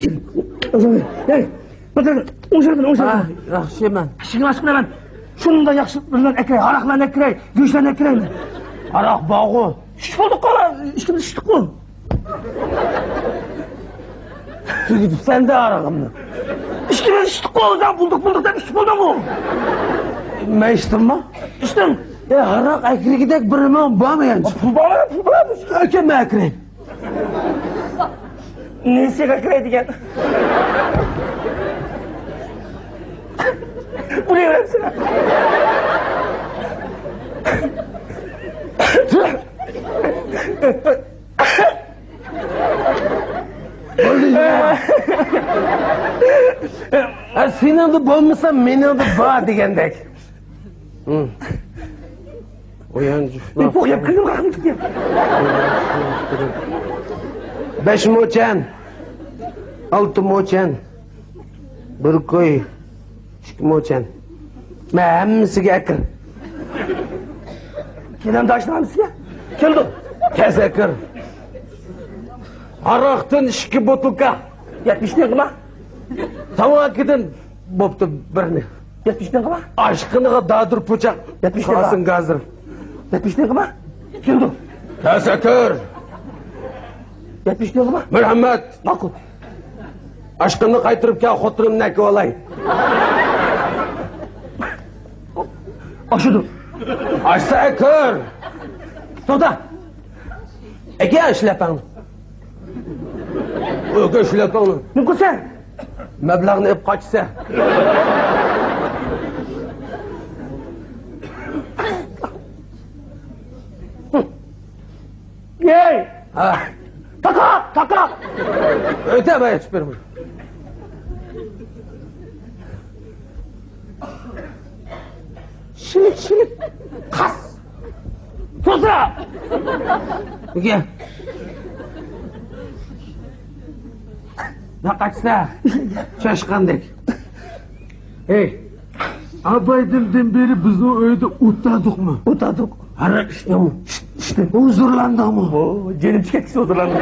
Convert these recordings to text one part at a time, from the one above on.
Ey, bakalım, oşadın. Yaxshi eman. Kishini aşk qilaman. Shunda yaxshi bilan akray, aroqlarni akray, go'shtlarni akraymi? Aroq bog'u. Ish bo'ldi qola, ishimiz ishdi-ku. Tugibsan-da arog'imni. İşimiz ishdi-ku, o'zim bulduk deb ish bo'ldimi? Men ichdimmi? İçdim. Aroq akrigidek birimi bormi endi? Pul bormi? Aka men akray. Nesiga akraydigan? Buraya veremsin. Senin adı bo'lmasa meni adı bor degandek. Uyanç. Bu yakınım kalmış diye. 5 mo'chan, 6 mo'chan, 1 qo'y, 2 mo'chan. Men hammasiga akir. Kelamda açlamamız ya. Keldim. Kes akir. Aroqdan 2 botilka. 70 ne kıma? Tavakidan bo'pti birini. 70 ne kıma? Aşkınıga dadır po'chaq. 70 ne Qalsin gazir. 70 ne kıma? Keldim. Kes akir. 70 ne kıma? Merhamet. Ma'qul. Aşkını qaytirib kel, xotinimni akib olay. Aşıdım. Açsa akir. Toda. Aka ishlapang. O'ga ishlapang. Mümkün sen. Mablag'ni olib qochsa. Yey. Ha. Taka. Ötemeye çıkıyorum. Şilik. Kas. Toza. Gel. Ne kaçsa? Şaşkandek. Hey. Abaydımdan beri biz o evde utadık mı? Utadık. Arak işte mi? İşte. Huzurlandık mı? Oo, canım çekisi huzurlandı.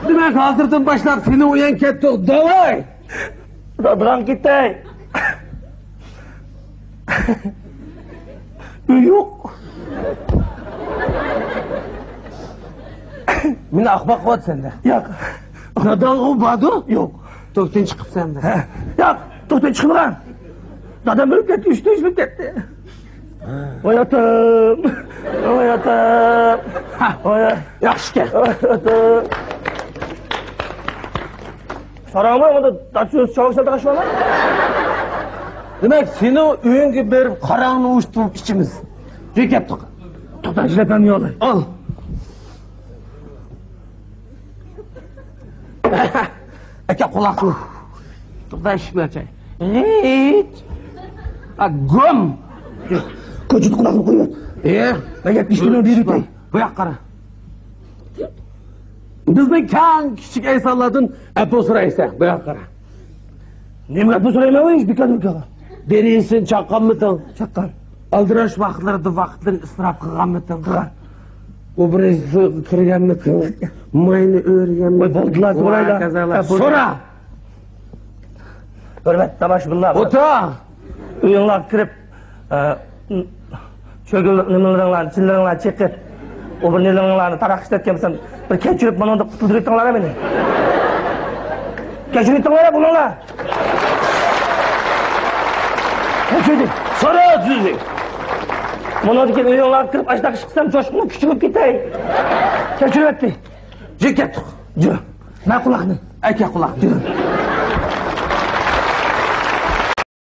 Demek hazırdan başlar seni uyan kettik. Davay. Dadran gitti. Yok. Meni ahmak var sende. Yok. Nadan o badu? Yok. Toktan çıkıp sende. Yok. Toktan çıkmadan. Dadan bölüp gitti. Üstü gitti. Oyatım. Yaxşı gel. Sarağımı ama da daçıyoruz çavuşlarda kaçmalar. Demek seni uyunga berip qarağını uçturup içimiz. Jek yaptık. Toktan jilepem yo'lay. Al. Aka kulaklı. Toktan işitmeyecek. Hiç. Gom. Koçunu kulağını koyuyor. Ben 70 milyon bir Bu yak qara. Bizning kang kichik aysollardan apo so'raysan, bu yak qara. Nima apo so'rayman, bikaga. Derinsin chaqqanmisan? Chaqqan. Aldirash vaqtlarida vaqtdan isrof qilganmisan? Qilgan. Obrezi kirganmisan? Mayni o'rganmisan? Voy bo'ldilar, so'raylar. So'ra. Hurmat, tamash bunlar. O'ta. Uyinglar kirib, cho'g'il nimalarni, chillaringlarni chekib, o bir nimalarni taraqishlatgansan, bir kechirib mana unda qutuldirib tinglar meni. Kechirib tinglar bunlar. Kechirib. So'ra o'zingizni. Mana degan uyinglar kirib, ashtaqish qilsam, jo'shqinib kuchilib ketay. Kechirib aytdi. Jek yaptık. Jur. Men quloqni. Aka quloq. Jur.